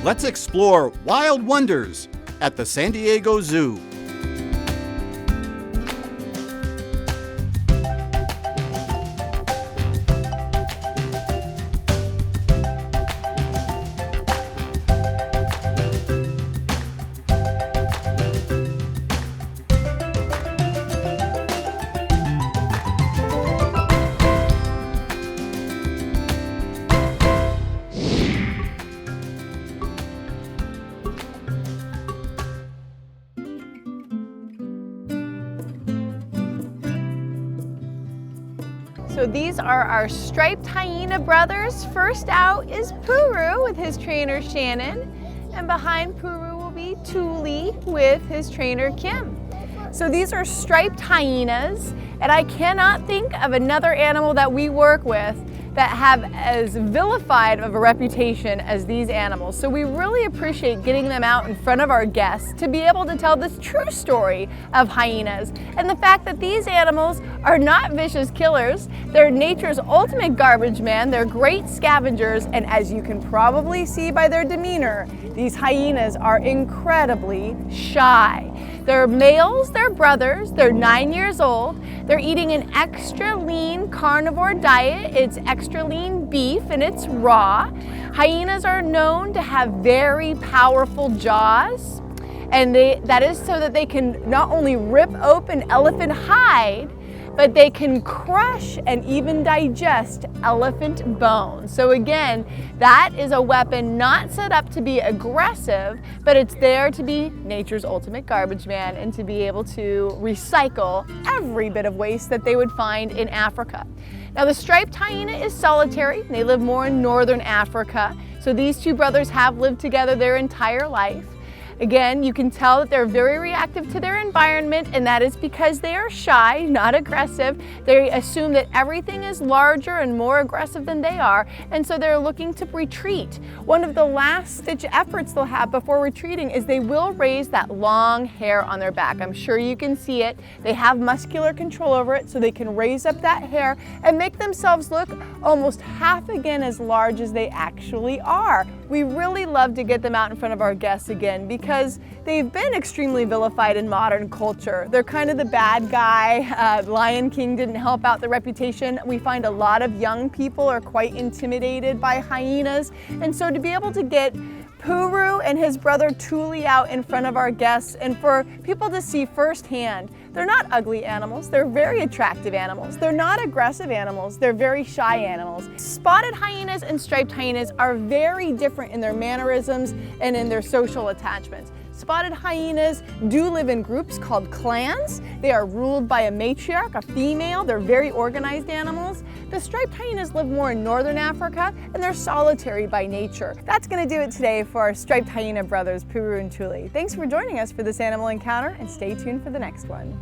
let's explore wild wonders at the San Diego Zoo. So these are our striped hyena brothers. First out is Puru with his trainer Shannon, and behind Puru will be Thule with his trainer Kim. So these are striped hyenas, and I cannot think of another animal that we work with that have as vilified of a reputation as these animals. So we really appreciate getting them out in front of our guests to be able to tell this true story of hyenas and the fact that these animals are not vicious killers. They're nature's ultimate garbage man. They're great scavengers, and as you can probably see by their demeanor, these hyenas are incredibly shy. They're males, they're brothers, they're 9 years old. They're eating an extra lean carnivore diet. It's extra lean beef and it's raw. Hyenas are known to have very powerful jaws, and that is so that they can not only rip open elephant hide, but they can crush and even digest elephant bones. So again, that is a weapon not set up to be aggressive, but it's there to be nature's ultimate garbage man and to be able to recycle every bit of waste that they would find in Africa. Now the striped hyena is solitary. They live more in northern Africa. So these two brothers have lived together their entire life. Again, you can tell that they're very reactive to their environment, and that is because they are shy, not aggressive. They assume that everything is larger and more aggressive than they are, and so they're looking to retreat. One of the last ditch efforts they'll have before retreating is they will raise that long hair on their back. I'm sure you can see it. They have muscular control over it, so they can raise up that hair and make themselves look almost half again as large as they actually are. We really love to get them out in front of our guests again because they've been extremely vilified in modern culture. They're kind of the bad guy. Lion King didn't help out the reputation. We find a lot of young people are quite intimidated by hyenas, and so to be able to get Puru and his brother Thule out in front of our guests and for people to see firsthand, they're not ugly animals, they're very attractive animals. They're not aggressive animals, they're very shy animals. Spotted hyenas and striped hyenas are very different in their mannerisms and in their social attachments. Spotted hyenas do live in groups called clans. They are ruled by a matriarch, a female. They're very organized animals. The striped hyenas live more in northern Africa, and they're solitary by nature. That's going to do it today for our striped hyena brothers, Puru and Thule. Thanks for joining us for this animal encounter, and stay tuned for the next one.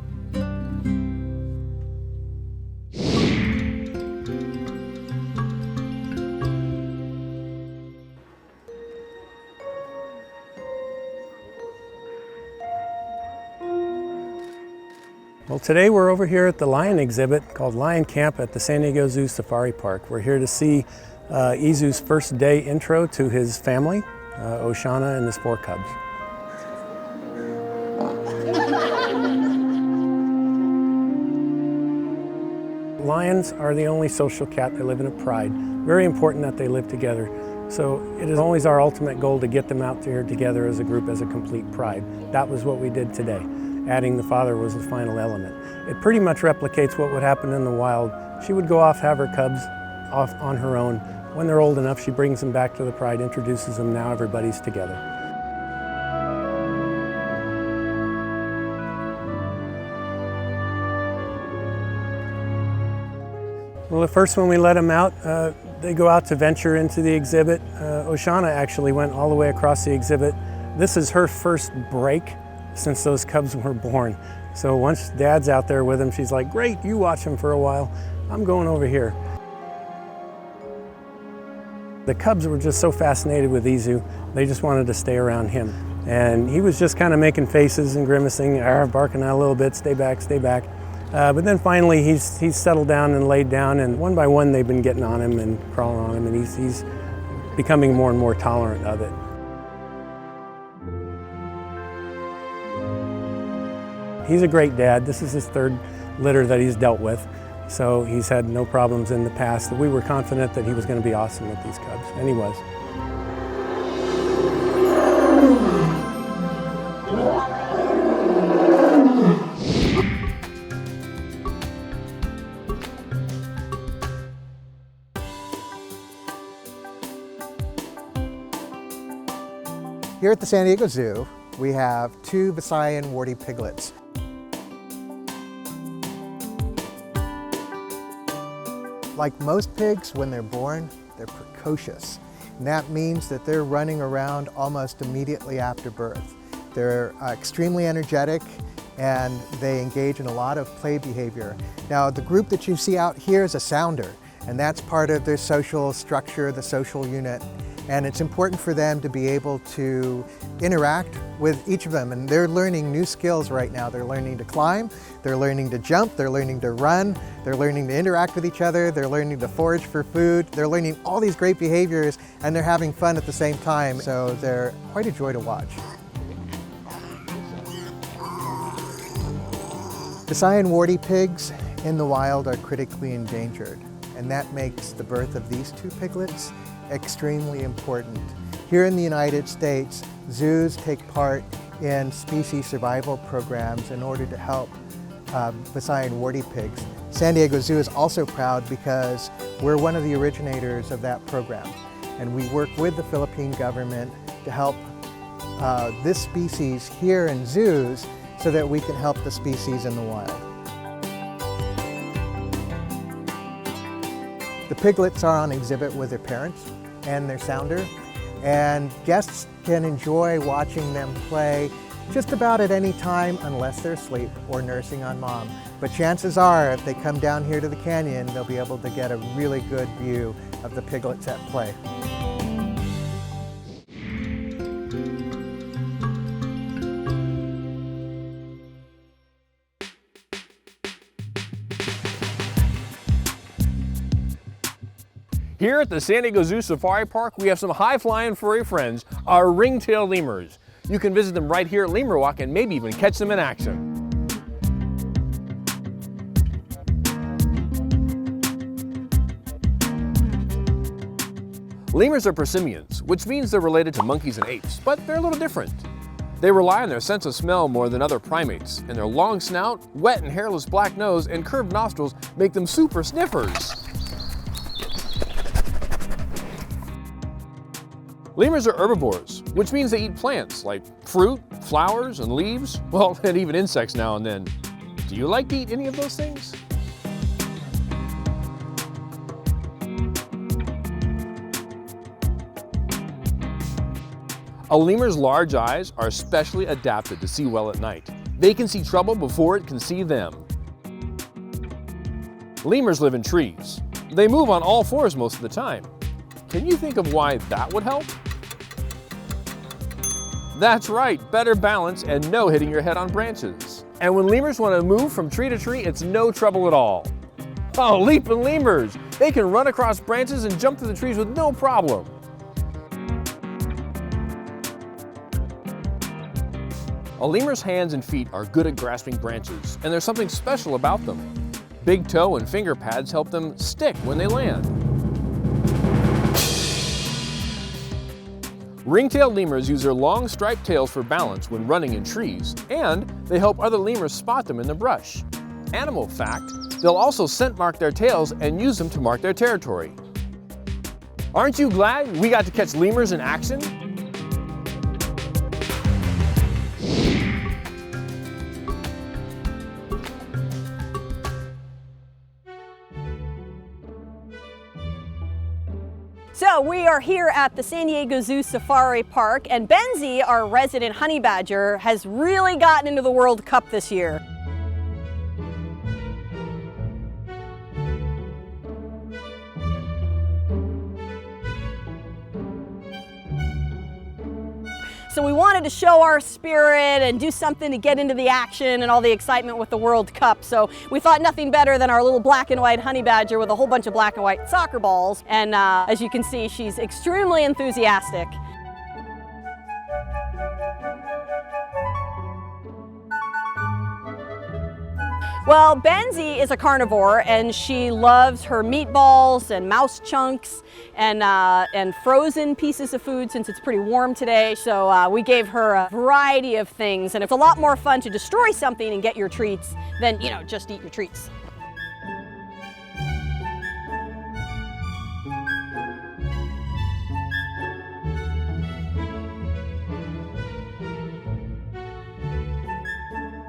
Well, today we're over here at the lion exhibit called Lion Camp at the San Diego Zoo Safari Park. We're here to see Izzu's first day intro to his family, Oshana and his 4 cubs. Lions are the only social cat that live in a pride. Very important that they live together. So it is always our ultimate goal to get them out here together as a group, as a complete pride. That was what we did today. Adding the father was the final element. It pretty much replicates what would happen in the wild. She would go off, have her cubs off on her own. When they're old enough, she brings them back to the pride, introduces them, now everybody's together. Well, the first when we let them out, they go out to venture into the exhibit. Oshana actually went all the way across the exhibit. This is her first break since those cubs were born. So once Dad's out there with him, she's like, great, you watch him for a while. I'm going over here. The cubs were just so fascinated with Izzu, they just wanted to stay around him. And he was just kind of making faces and grimacing, barking out a little bit, stay back, stay back. But then finally he's settled down and laid down, and one by one they've been getting on him and crawling on him, and he's becoming more and more tolerant of it. He's a great dad. This is his third litter that he's dealt with, so he's had no problems in the past. We were confident that he was going to be awesome with these cubs, and he was. Here at the San Diego Zoo, we have two Basian Warty Piglets. Like most pigs, when they're born, they're precocious. And that means that they're running around almost immediately after birth. They're extremely energetic and they engage in a lot of play behavior. Now, the group that you see out here is a sounder, and that's part of their social structure, the social unit. And it's important for them to be able to interact with each of them. And they're learning new skills right now. They're learning to climb, they're learning to jump, they're learning to run, they're learning to interact with each other, they're learning to forage for food, they're learning all these great behaviors, and they're having fun at the same time. So they're quite a joy to watch. Basian warty pigs in the wild are critically endangered, and that makes the birth of these two piglets extremely important. Here in the United States, zoos take part in species survival programs in order to help Basian warty pigs. San Diego Zoo is also proud because we're one of the originators of that program, and we work with the Philippine government to help this species here in zoos so that we can help the species in the wild. The piglets are on exhibit with their parents and their sounder, and guests can enjoy watching them play just about at any time unless they're asleep or nursing on mom. But chances are, if they come down here to the canyon, they'll be able to get a really good view of the piglets at play. Here at the San Diego Zoo Safari Park, we have some high-flying furry friends, our ringtail lemurs. You can visit them right here at Lemur Walk and maybe even catch them in action. Lemurs are prosimians, which means they're related to monkeys and apes, but they're a little different. They rely on their sense of smell more than other primates, and their long snout, wet and hairless black nose, and curved nostrils make them super sniffers. Lemurs are herbivores, which means they eat plants like fruit, flowers, and leaves, well, and even insects now and then. Do you like to eat any of those things? A lemur's large eyes are especially adapted to see well at night. They can see trouble before it can see them. Lemurs live in trees. They move on all fours most of the time. Can you think of why that would help? That's right, better balance and no hitting your head on branches. And when lemurs want to move from tree to tree, it's no trouble at all. Oh, leaping lemurs! They can run across branches and jump through the trees with no problem. A lemur's hands and feet are good at grasping branches, and there's something special about them. Big toe and finger pads help them stick when they land. Ringtail lemurs use their long striped tails for balance when running in trees, and they help other lemurs spot them in the brush. Animal fact, they'll also scent mark their tails and use them to mark their territory. Aren't you glad we got to catch lemurs in action? So we are here at the San Diego Zoo Safari Park, and Benzie, our resident honey badger, has really gotten into the World Cup this year. So we wanted to show our spirit and do something to get into the action and all the excitement with the World Cup. So we thought nothing better than our little black and white honey badger with a whole bunch of black and white soccer balls. And as you can see, she's extremely enthusiastic. Well, Benzie is a carnivore and she loves her meatballs and mouse chunks and frozen pieces of food since it's pretty warm today. So we gave her a variety of things, and it's a lot more fun to destroy something and get your treats than, you know, just eat your treats.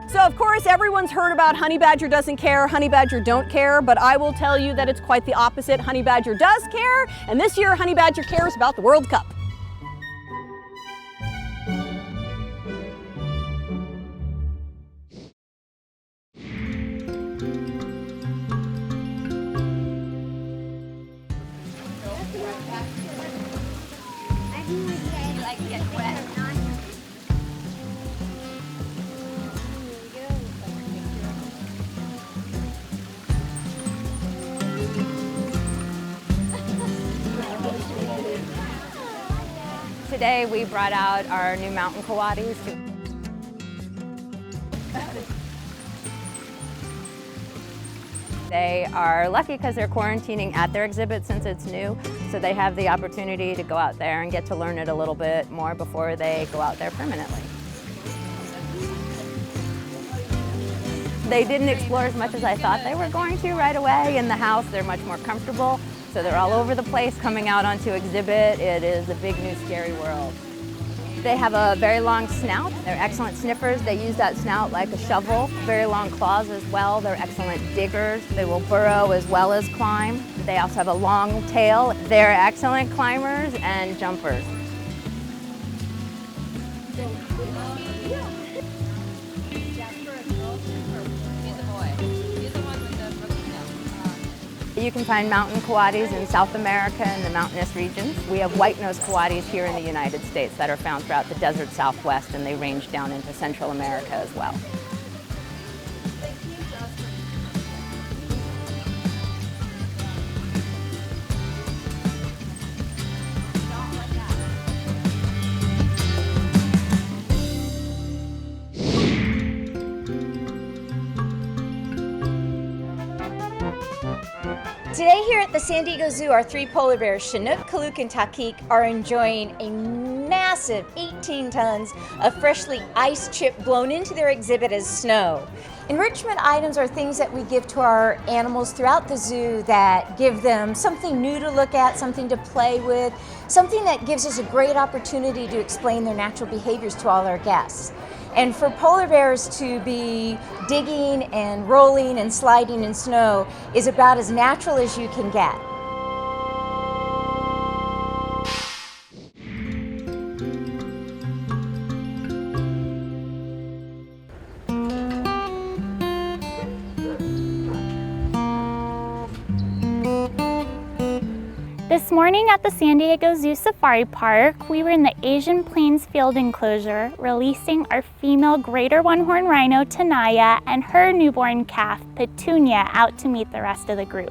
So of course everyone's heard about honey badger doesn't care, honey badger don't care, but I will tell you that it's quite the opposite. Honey badger does care, and this year honey badger cares about the World Cup. Today we brought out our new mountain coatis. They are lucky because they're quarantining at their exhibit since it's new, so they have the opportunity to go out there and get to learn it a little bit more before they go out there permanently. They didn't explore as much as I thought they were going to right away. In the house, they're much more comfortable. So they're all over the place coming out onto exhibit. It is a big new scary world. They have a very long snout. They're excellent sniffers. They use that snout like a shovel. Very long claws as well. They're excellent diggers. They will burrow as well as climb. They also have a long tail. They're excellent climbers and jumpers. You can find mountain coatis in South America and the mountainous regions. We have white-nosed coatis here in the United States that are found throughout the desert Southwest, and they range down into Central America as well. Today here at the San Diego Zoo, our three polar bears, Chinook, Kaluk, and Takik, are enjoying a massive 18 tons of freshly ice chip blown into their exhibit as snow. Enrichment items are things that we give to our animals throughout the zoo that give them something new to look at, something to play with, something that gives us a great opportunity to explain their natural behaviors to all our guests. And for polar bears to be digging and rolling and sliding in snow is about as natural as you can get. This morning at the San Diego Zoo Safari Park, we were in the Asian Plains Field Enclosure releasing our female Greater One-horned Rhino, Tanaya, and her newborn calf, Patunia, out to meet the rest of the group.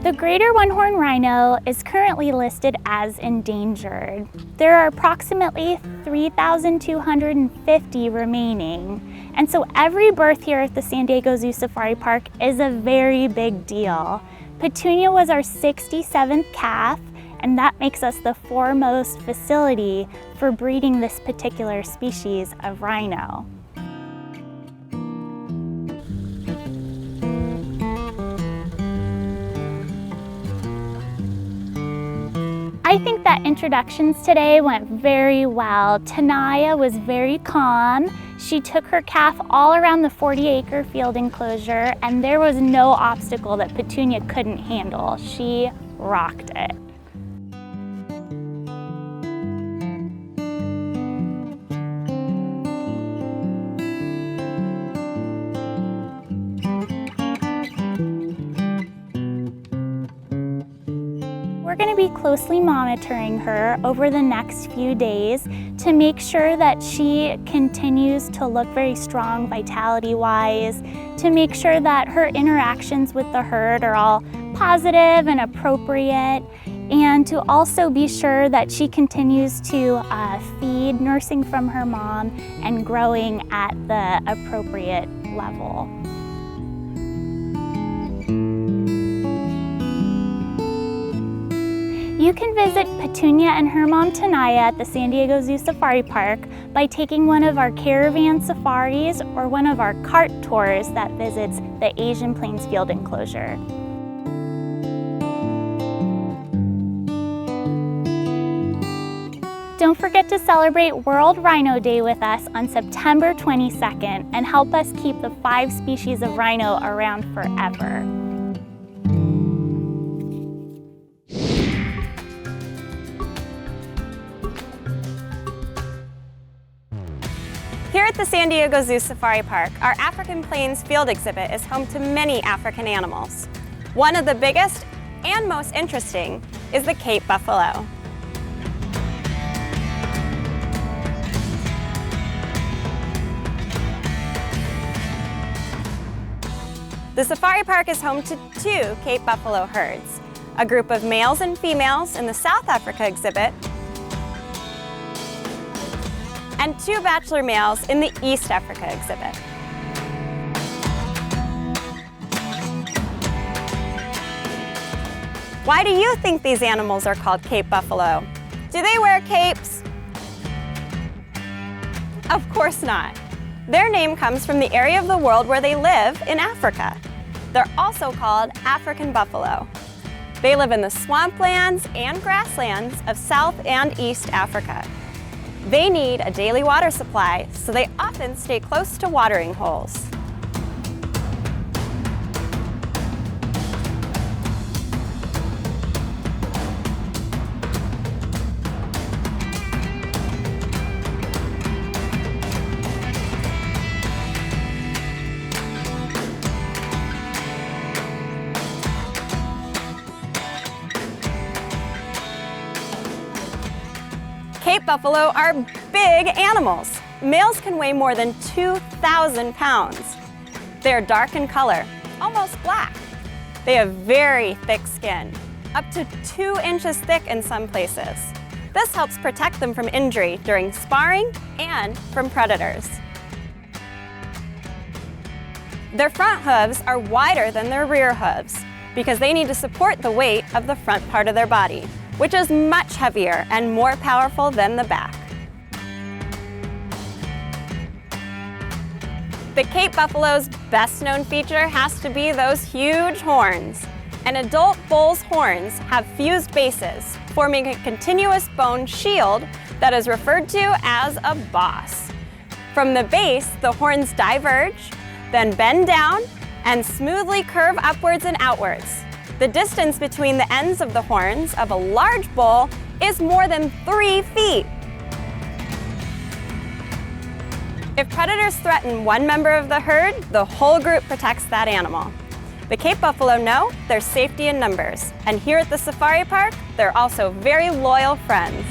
The Greater One-horned Rhino is currently listed as endangered. There are approximately 3,250 remaining. And so every birth here at the San Diego Zoo Safari Park is a very big deal. Patunia was our 67th calf, and that makes us the foremost facility for breeding this particular species of rhino. I think that introductions today went very well. Tanaya was very calm. She took her calf all around the 40-acre field enclosure, and there was no obstacle that Patunia couldn't handle. She rocked it. We're going to be closely monitoring her over the next few days to make sure that she continues to look very strong vitality-wise, to make sure that her interactions with the herd are all positive and appropriate, and to also be sure that she continues to feed, nursing from her mom, and growing at the appropriate level. You can visit Patunia and her mom Tanaya at the San Diego Zoo Safari Park by taking one of our caravan safaris or one of our cart tours that visits the Asian Plains Field Enclosure. Don't forget to celebrate World Rhino Day with us on September 22nd and help us keep the 5 species of rhino around forever. Here at the San Diego Zoo Safari Park, our African Plains Field exhibit is home to many African animals. One of the biggest and most interesting is the Cape buffalo. The Safari Park is home to 2 Cape buffalo herds, a group of males and females in the South Africa exhibit, and 2 bachelor males in the East Africa exhibit. Why do you think these animals are called Cape buffalo? Do they wear capes? Of course not. Their name comes from the area of the world where they live in Africa. They're also called African buffalo. They live in the swamplands and grasslands of South and East Africa. They need a daily water supply, so they often stay close to watering holes. Cape buffalo are big animals. Males can weigh more than 2,000 pounds. They're dark in color, almost black. They have very thick skin, up to 2 inches thick in some places. This helps protect them from injury during sparring and from predators. Their front hooves are wider than their rear hooves because they need to support the weight of the front part of their body, which is much heavier and more powerful than the back. The Cape buffalo's best known feature has to be those huge horns. An adult bull's horns have fused bases, forming a continuous bone shield that is referred to as a boss. From the base, the horns diverge, then bend down, and smoothly curve upwards and outwards. The distance between the ends of the horns of a large bull is more than 3 feet. If predators threaten one member of the herd, the whole group protects that animal. The Cape buffalo know there's safety in numbers, and here at the Safari Park, they're also very loyal friends.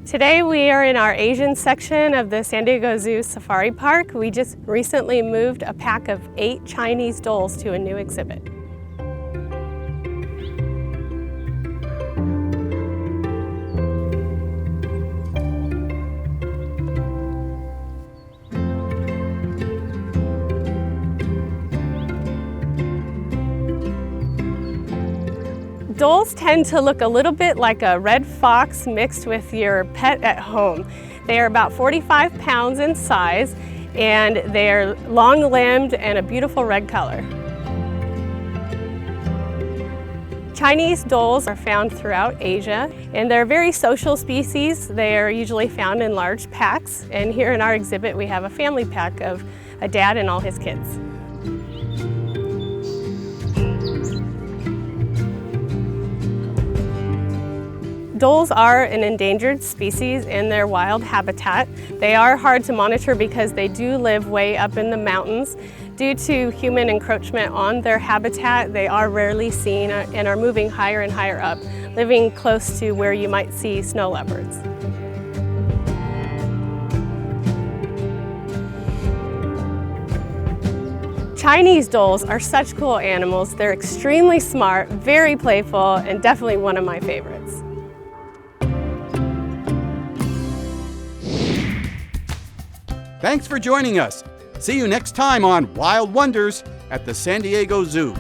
Today we are in our Asian section of the San Diego Zoo Safari Park. We just recently moved a pack of 8 Chinese Dholes to a new exhibit. Dholes tend to look a little bit like a red fox mixed with your pet at home. They are about 45 pounds in size, and they're long-limbed and a beautiful red color. Chinese Dholes are found throughout Asia, and they're a very social species. They are usually found in large packs, and here in our exhibit we have a family pack of a dad and all his kids. Dholes are an endangered species in their wild habitat. They are hard to monitor because they do live way up in the mountains. Due to human encroachment on their habitat, they are rarely seen and are moving higher and higher up, living close to where you might see snow leopards. Chinese Dholes are such cool animals. They're extremely smart, very playful, and definitely one of my favorites. Thanks for joining us. See you next time on Wild Wonders at the San Diego Zoo.